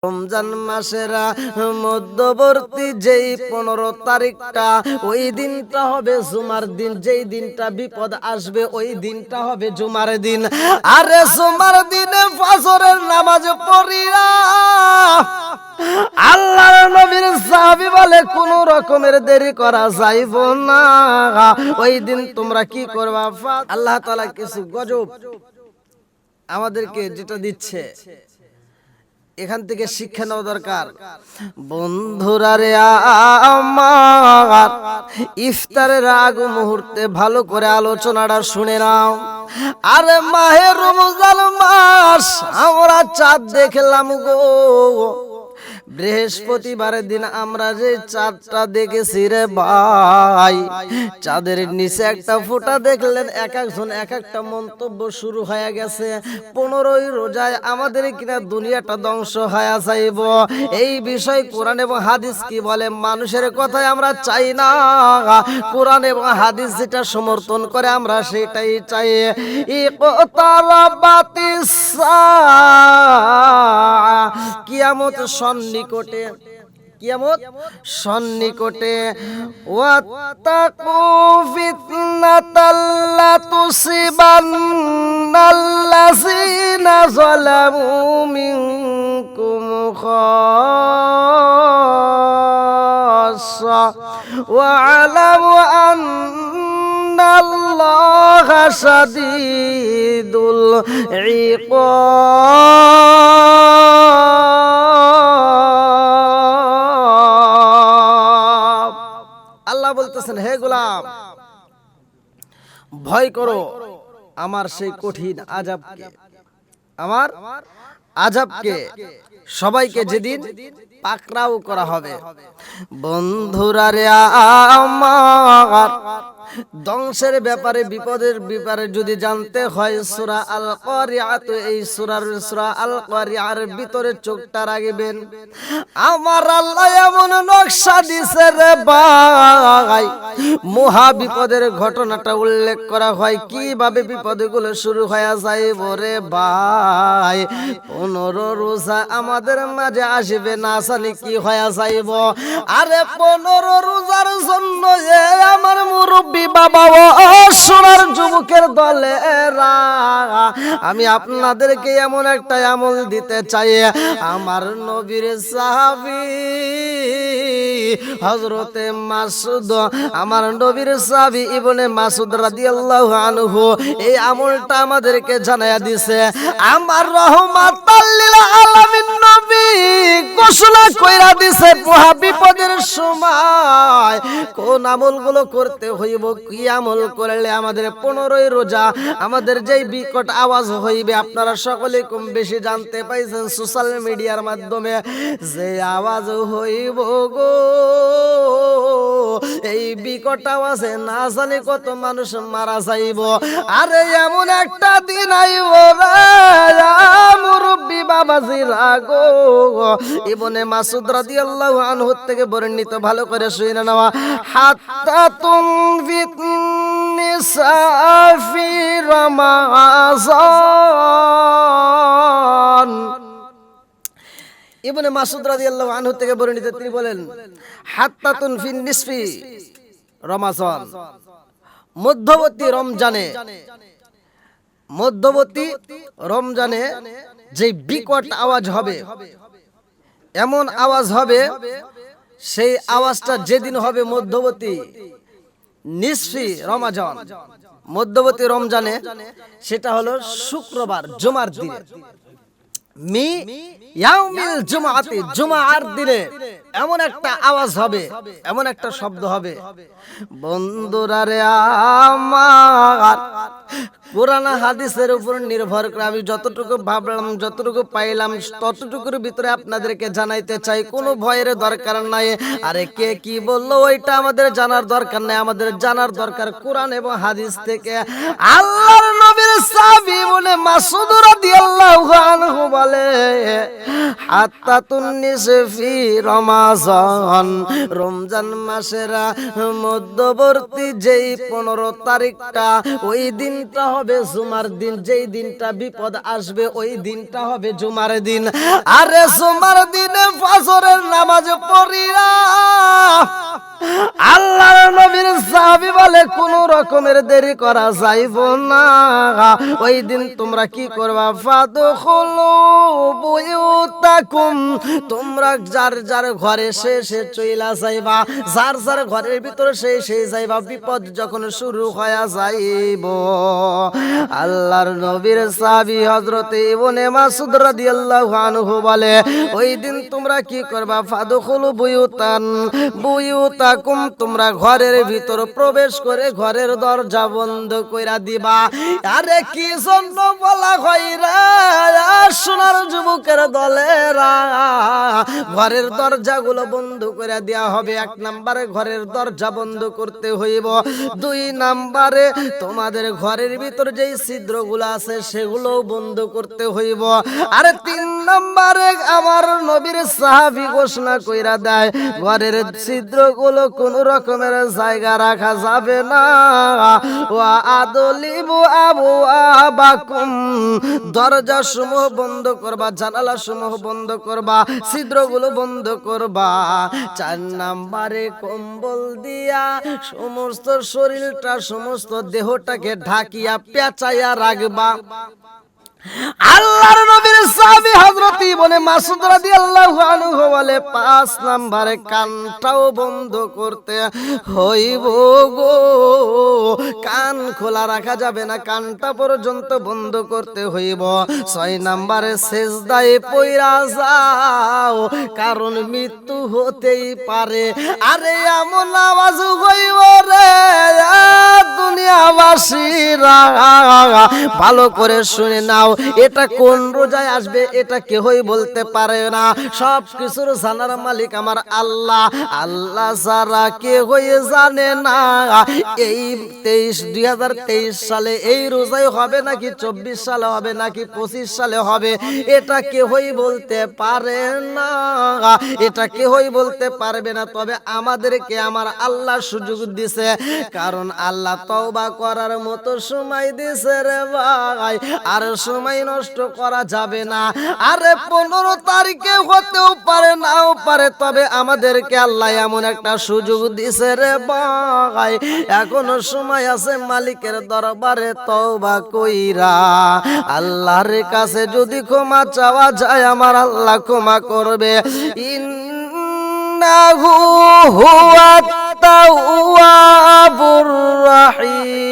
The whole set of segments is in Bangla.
রমজান মাসের মধ্যবর্তী যেই 15 তারিখটা, ওই দিনটা হবে জুমার দিন। যেই দিনটা বিপদ আসবে ওই দিনটা হবে জুমার দিন। আরে জুমার দিনে ফজরের নামাজ পড়িয়া আল্লাহর নবীর সাহাবী বলে কোন রকমের দেরি করা যাইব না। ওই দিন তোমরা কি করবা? আল্লাহ তাআলা কিছু গজব আমাদেরকে যেটা দিচ্ছে, এখান থেকে শিক্ষা নেওয়া দরকার। বন্ধুরা রে আমার, ইফতারের আগ মুহূর্তে ভালো করে আলোচনাটা শুনে নাও। আরে মাহে রমজান মাস, আমরা চাঁদ দেখলাম গো। বৃহস্পতিবারের দিন আমরা যে চাঁদটা দেখেছি রে ভাই, চাঁদের নিচে একটা ফোঁটা দেখলেন, এক একজন এক একটা মন্তব্য শুরু হয়ে গেছে। 15ই রোজায় আমাদের কিনা দুনিয়াটা ধ্বংস হয়ে যাইব। এই বিষয় কোরআন এবং হাদিস কি বলে? মানুষের কথায় আমরা চাই না, কোরআন এবং হাদিস যেটা সমর্থন করে আমরা সেটাই চাই। ইকতারাবাতিস সাআ, কিয়ামত সন্নিকটে, কিয়ামত সন্নিকটে। ওয়াত্তাকু ফিতনাতাল্লা তুসিবান্নাল্লাযিনা যালামু মিনকুম খাসসা ওয়া আলামু আন্নাল্লাহা শাদীদুল ইকাব। আল্লাহ বলতেছেন, হে গোলাম, ভয় করো আমার সেই কঠিন আযাবকে, আমার আযাবকে, সবাইকে যেদিন পাকড়াও করা হবে। বন্ধুরা রে আমার, ধ্বংসের ব্যাপারে, বিপদের ব্যাপারে যদি জানতে হয়, সূরা আল কারিআত, এই সূরা আল কারিআর ভিতরে চোখটা রাখবেন। আমার আল্লাহ এমন নকশা দিছে রে ভাই, মহা বিপদের ঘটনাটা উল্লেখ করা হয়, কিভাবে বিপদগুলো শুরু হয়ে যায় রে ভাই। 15 রোজা আমাদের মাঝে আসবে না, জানি কি হয়ে যাইব। আরে 15 রোজার জন্য আমার মুরব্বী বাবা ও সোনার যুবকের দলেরা, আমি আপনাদেরকে এমন একটা আমল দিতে চাই। আমার নবীর সাহাবী হযরতে মাসউদ, আমার নবীর সাহাবী ইবনে মাসউদ রাদিয়াল্লাহু আনহু এই আমলটা আমাদেরকে জানায়া দিছে। আমার রাহমাতাল লিল আলামিন নবী ঘোষণা কইরা দিছে, মহা বিপদের সময় কোন আমলগুলো করতে হইব, কি আমল করলে আমাদের 15ই রোজা আমাদের যেই বিকট আওয়াজ হইবে, আপনারা সকলে কম বেশি জানতে পাইছেন সোশ্যাল মিডিয়ার মাধ্যমে, যে আওয়াজ হইব গো, এই বিকট আওয়াজে না জানি কত মানুষ মারা যাইব। আরে এমন একটা দিন আইব রে মুরব্বি বাবাজিরা গো। ইবনে মাসউদ রাদিয়াল্লাহু আনহু থেকে বর্ণিত, ভালো করে শুনে নেওয়া। হাত্তা তুনফিত নিসা ফি রমাযান, ইবনে মাসউদ রাদিয়াল্লাহু আনহু থেকে বর্ণিত, তিনি বলেন হাত্তা তুনফিন নিসফি রমাযান, মধ্যবর্তী রমজানে, মধ্যবর্তী রমজানে যে বিকট আওয়াজ হবে, এমন আওয়াজ হবে, সেই আওয়াজটা যেদিন হবে মধ্যবর্তী নিসফি রমাজান, মধ্যবর্তী রমজানে, সেটা হলো শুক্রবার, জুমার দিনে, মি ইয়াউমিল জুমআতি, জুমার দিনে এমন একটা আওয়াজ হবে, এমন একটা শব্দ হবে। বন্ধুরা রে আমার, কোরআন হাদিসের উপর নির্ভর করে আমি যতটুকু ভাবলাম, যতটুকু পাইলাম, ততটুকুর ভিতরে আপনাদেরকে জানাইতে চাই। কোনো ভয়ের দরকার নাই। আরে কে কি বললো ওইটা আমাদের জানার দরকার নাই, আমাদের জানার দরকার কোরআন এবং হাদিস থেকে। আল্লাহর নবীর সাহাবী ইবনে মাসউদ রাদিয়াল্লাহু আনহু বলে হাত্তা তুন্নিসে ফি রমাজান, রমজান মাসের মধ্যবর্তী যেই 15 তারিখটা, ওই দিনটা হবে জুমার দিন। যেই দিনটা বিপদ আসবে ওই দিনটা হবে জুমার দিন। আরে জুমার দিনে ফজরের নামাজ পড়িয়া আল্লাহর নবীর সাহাবী বলে কোন রকমের দেরি করা যাইব না। ওই দিন তোমরা কি করবা? ফাদখুলু বুয়ুতাকুম, তোমরা যার যার ঘরে সে চইলা যাইবা, যার যার ঘরের ভিতরে সে যাইবা। বিপদ যখন শুরু হয়ে যাইব, আল্লাহর নবীর সাহাবী হযরত ইবনে মাসউদ রাদিয়াল্লাহু আনহু বলে ওই দিন তোমরা কি করবা? ফাদখুলু বুয়ুতাকুম, তোমরা ঘরের ভিতর প্রবেশ করে ঘরের দরজা বন্ধ কইরা দিবা। আরে কি জন্য বলা হয় রে সোনার যুবকের দলেরা, ঘরের দরজাগুলো বন্ধ করে দেয়া হবে। 1 নম্বরে ঘরের দরজা বন্ধ করতে হইব। 2 নম্বরে তোমাদের ঘরের ভিতর যেই ছিদ্রগুলো আছে সেগুলো বন্ধ করতে হইব। আরে 3 নম্বরে আমার নবীর সাহাবী ঘোষণা কইরা দেয় ঘরের ছিদ্রগুলো কোন রকমের জায়গা রাখা যাবে না। ওয়া আদলিবু আবওয়াবাকুম, দরজা সমূহ বন্ধ করবা, জানালা সমূহ বন্ধ করবা, ছিদ্রগুলো বন্ধ করবা। 4 নম্বরে কম্বল দিয়া সমস্ত শরীরটা সমস্ত দেহটাকে ঢাকিয়া পেঁচাইয়া রাখবা। আল্লাহর নবীর সাহাবী হযরত ইবনে মাসউদ রাদিয়াল্লাহু আনহু বলে 5 নম্বরে কানটাও বন্ধ করতে হইব গো, কান খোলা রাখা যাবে না, কানটা পর্যন্ত বন্ধ করতে হইব। 6 নম্বরে সিজদায় পইরা যাও, কারণ মৃত্যু হতেই পারে। আরে এমন আওয়াজ হইব রে দুনিয়াবাসীরা, ভালো করে শুনে নাও। এটা কোন রোজায় আসবে এটা কেউই বলতে পারে না। সব কিছুর জানার মালিক আমার আল্লাহ, আল্লাহ ছাড়া কেউই জানে না। এই 2023 সালে এই রোজায় হবে নাকি 24 সালে হবে নাকি 25 সালে হবে, এটা কেউই বলতে পারে না, এটা কেউই বলতে পারবে না। তবে আমাদেরকে আমার আল্লাহ সুযোগ দিছে, কারণ আল্লাহ তওবা করার মতো সময় দিছে রে ভাই। আর সময় নষ্ট করা যাবে না। আরে 15 তারিখে হতেও পারে নাও পারে, তবে আমাদেরকে আল্লাহ এমন একটা সুযোগ দিছে রে ভাই, এখনো সময় আছে মালিকের দরবারে তওবা কইরা আল্লাহর কাছে যদি ক্ষমা চাওয়া যায় আমার আল্লাহ ক্ষমা করবে। ইন্নাহু হুয়াত তাওয়াবুর রাহিম,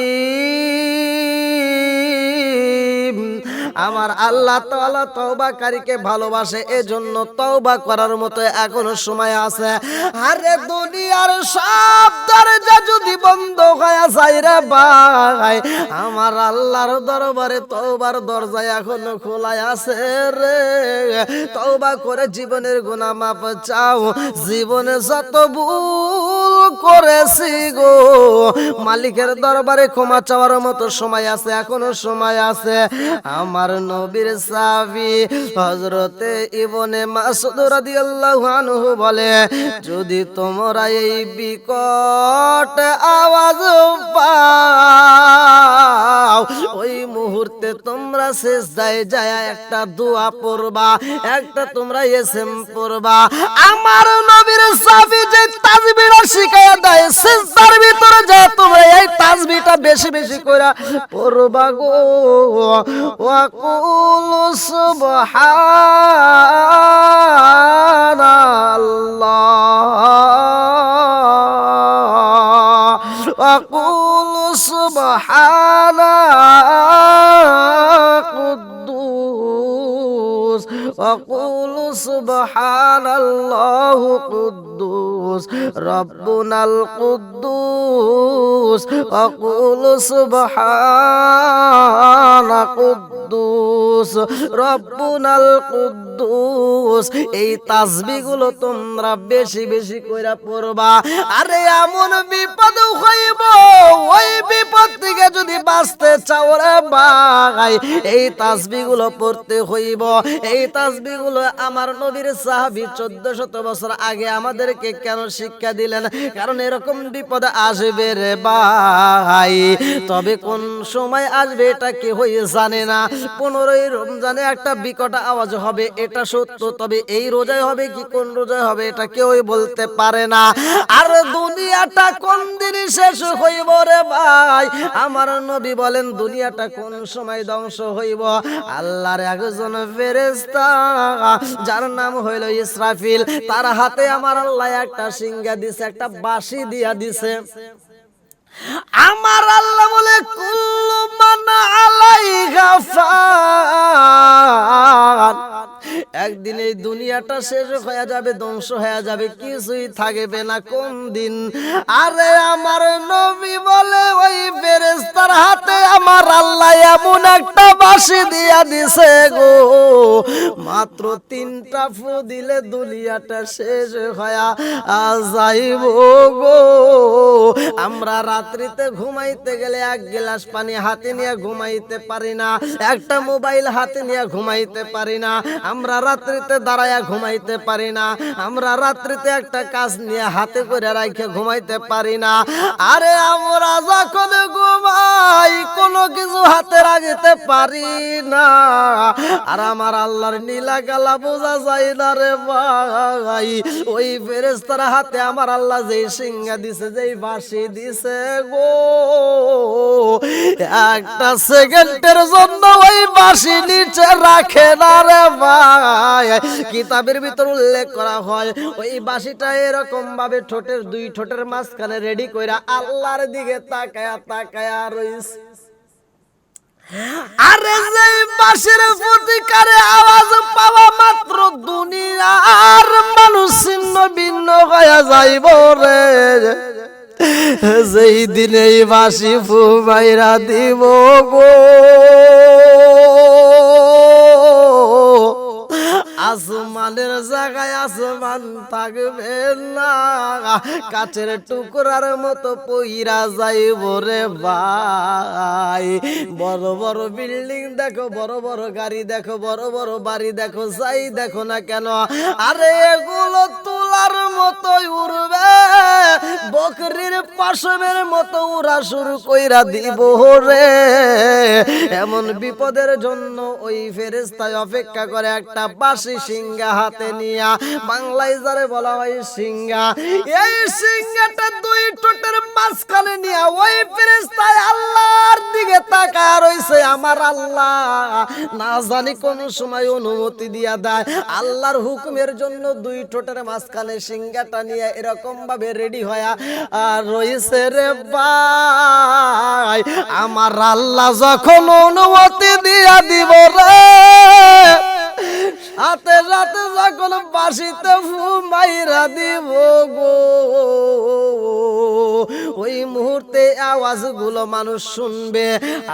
আমার আল্লাহ তাআলা তওবাকারীকে ভালোবাসে, এজন্য তওবা করার মতো এখনো সময় আছে। আরে দুনিয়ার সব দরজা যদি বন্ধ হয়ে যায় রে ভাই, আমার আল্লাহর দরবারে তওবার দরজা এখনো খোলা আছে রে। তওবা করে জীবনের গুনাহ মাফ চাও। জীবনে যত ভুল করেছি গো, মালিকের দরবারে ক্ষমা চাওয়ার মতো সময় আছে, এখনো সময় আছে। আমার নবীর সাহাবী হযরতে ইবনে মাসউদ রাদিয়াল্লাহু আনহু বলে যদি তোমরা এই বিকট আওয়াজ পাও, ওই মুহূর্তে তোমরা সিজদায় যায় একটা দোয়া পড়বা, একটা তোমরা ইসম পড়বা। আমার নবীর সাহাবী যে তাসবিহটা শিখায়া দেয়, সিজদার ভিতরে যায় তোমরা এই তাসবিহটা বেশি বেশি কইরা পড়বা গো। ওয়াকুলু সুবহানাল্লাহ, ওয়াকুলু সুবহানাল্লাহ কুদ্দুস, ওয়াকুলু সুবহানাল্লাহু কুদ্দুস রব্বুনাল কুদ্দুস ওয়া কুলু সুবহানা কুদ্দুস রব্বুনাল কুদ্দুস। এই তাসবিহগুলো তোমরা বেশি বেশি কইরা পড়বা। আরে এমন বিপদ হইব, ওই বিপদ থেকে যদি বাঁচতে চাও রে ভাই, এই তাসবিহগুলো পড়তে হইব। এই তাসবিহগুলো আমার নবীর সাহাবী 1400 বছর আগে আমাদেরকে কেন শিক্ষা দিলেন? কারণ এরকম বিপদ আসবে রে ভাই, তবে কোন সময় আসবে এটা কেউই জানে না। 15ই রমজানে একটা বিকট আওয়াজ হবে, এটা সত্য, তবে এই রোজায় হবে কি কোন রোজায় হবে এটা কেউই বলতে পারে না। আর দুনিয়াটা কোন দিন শেষ হইব রে ভাই, আমার নবী বলেন দুনিয়াটা কোন সময় ধ্বংস হইব। আল্লাহর একজন ফেরেশতা যার নাম হইল ইসরাফিল, তার হাতে আমার আল্লাহ একটা সিংহা দিছে, একটা বাঁশি দিয়া দিছে। আমার আল্লাহ বলে কুল্লু মান আলাইহা ফান, একদিন এই দুনিয়াটা শেষ হয়ে যাবে, ধ্বংস হয়ে যাবে, কিছুই থাকবে না। কোন দিন? আরে আমার নবী বলে ওই ফেরেশতার হাতে আমার আল্লাহ এমন একটা বাঁশি দিয়া দিছে গো, মাত্র 3টা ফু দিলে দুনিয়াটা শেষ হয়ে যাইব গো। আমরা রাত্রিতে ঘুমাইতে গেলে 1 গ্লাস পানি হাতে নিয়ে ঘুমাইতে পারি না, একটা মোবাইল হাতে নিয়ে ঘুমাইতে পারি না, আমরা রাত্রিতে দাঁড়ায়া ঘুমাইতে পারি না, আমরা রাত্রিতে একটা কাজ নিয়ে হাতে করে রাখে ঘুমাইতে পারি না। আরে আমরা যখন ঘুমাই কোনো কিছু হাতে রাখতে পারি না, আর আমার আল্লাহর নীলা গালা বোঝা যায় না রে ভাই। ওই ফেরেশতার হাতে আমার আল্লাহ যেই সিংহা দিছে, যেই বাঁশি দিছে গো, একটা সেকেন্ডের জন্য ওই বাঁশি নিচে রাখে না রে ভাই। কিতাবের ভিতর উল্লেখ করা হয় ওই বাঁশিটা এরকম ভাবে ঠোঁটের 2 ঠোঁটের মাঝখানে রেডি কইরা আল্লাহর দিকে তাকায়া তাকায়া রইছে। আরে যে বাঁশির প্রতিকারে আওয়াজ পাওয়া মাত্র দুনিয়ার মানুষ ছিন্ন ভিন্ন হয়ে যাইব রে। যেই দিনে এই বাঁশি ফুমাইরা দিব গো, আসমানের জায়গায় আসমান থাকবে না, কাচের টুকরার মতো পইরা যাইব রে ভাই। বড় বড় বিল্ডিং দেখো, বড় বড় গাড়ি দেখো, বড় বড় বাড়ি দেখো, যাই দেখো না কেন, আরে এগুলো তুলার মতোই উড়বে, বকরির পশমের মতো উড়া শুরু কইরা দিব রে। এমন বিপদের জন্য ওই ফেরেশতায় অপেক্ষা করে একটা বাঁশি সিংহা হাতে নিয়া, বাংলায় যারে বলা হয় সিংহা। এই সিংহাটা 2 ঠোঁটের মাঝখানে নিয়া ওই ফেরেশতায় আল্লাহর দিকে তাকায় রইছে। আমার আল্লাহ না জানি কোন সময় অনুমতি দিয়া দেয়, আল্লাহর হুকুমের জন্য 2 ঠোঁটের মাঝখানে সিংহাটা নিয়ে এরকম ভাবে রেডি হয়া আর রইছে রে ভাই। আমার আল্লাহ যখন অনুমতি দিয়া দিব রে, হাতে রাতে যখন বাঁশিতে ফুমাইরা দিব গো, ওই মুহূর্তে আওয়াজগুলো মানুষ শুনবে।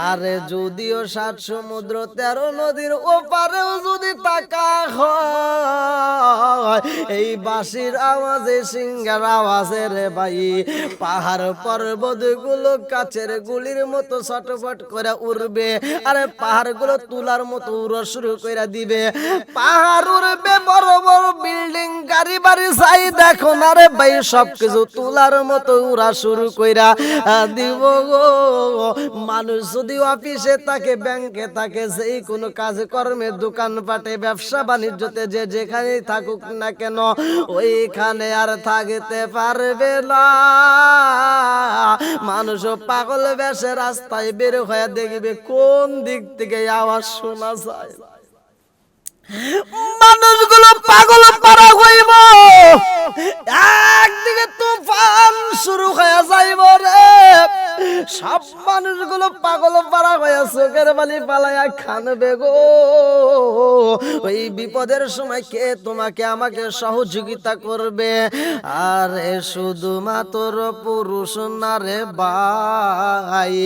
আরে যদিও 7 সমুদ্র 13 নদীর ওপারেও যদি তাকা হয়, এই বাঁশির আওয়াজে সিংহার আওয়াজে রে ভাই, পাহাড় পর্বত গুলো কাচের গুলির মতো ছটফট করে উড়বে। আরে পাহাড় গুলো তুলার মতো উড়া শুরু করে দিবে, পাহাড় উড়বে, বড় বড় বিল্ডিং গাড়ি বাড়ি যাই দেখো না রে ভাই, সবকিছু তুলার মতো উড়া শুরু কইরা দিব গো। মানুষ যদি অফিসে থাকে, ব্যাংকে থাকে, যেই কোনো কাজ কর্মে, দোকানপাটে, ব্যবসা বাণিজ্যতে যে যেখানেই থাকুক না কেন, ওইখানে আর থাকতে পারবে না। মানুষও পাগল বেশে রাস্তায় বের হয়ে দেখবে কোন দিক থেকে আওয়াজ শোনা যায়। মানুষগুলো পাগল পারা হইব, একদিকে তুফান শুরু হয়ে যাইব রে। সব মানুষগুলো পাগল পারা হয়ে চোখের বালি বাজি পালায়া খানবে গো। ওই বিপদের সময় কে তোমাকে আমাকে সহযোগিতা করবে? আরে শুধুমাত্র পুরুষ না রে ভাই,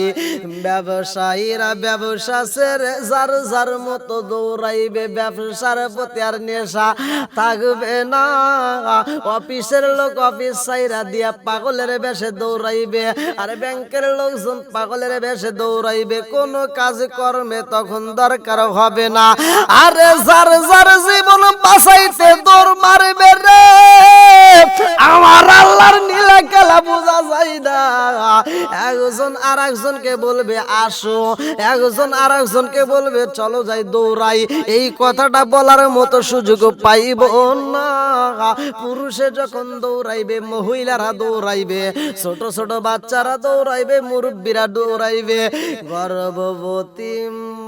ব্যবসায়ীরা ব্যবসা ছেড়ে যার যার মতো দৌড়াইবে, ব্যবসার প্রতি আর নেশা থাকবে না। অফিসের লোক অফিস ছাইরা দিয়া পাগলের বেশে দৌড়াইবে, আর ব্যাংকের লোকজন পাগলের বেশে দৌড়াইবে, কোনো কাজ কর্মে তখন দরকার হবে না। আরে যার যার জীবন বাঁচাইতে দৌড় মারবে রে, আমার আল্লাহর নীলা খেলা বোঝা যায় না। একজন আর একজনকে বলবে আসো, একজন আর একজনকে বলবে চলো যাই দৌড়াই, এই কথাটা বলার মতো সুযোগ পাইব না। পুরুষে যখন দৌড়াইবে, মহিলারা দৌড়াইবে, ছোট ছোট বাচ্চারা দৌড়াইবে, মুরব্বীরা দৌড়াইবে, গর্ভবতী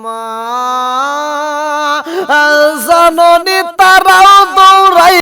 মা জননী তারাও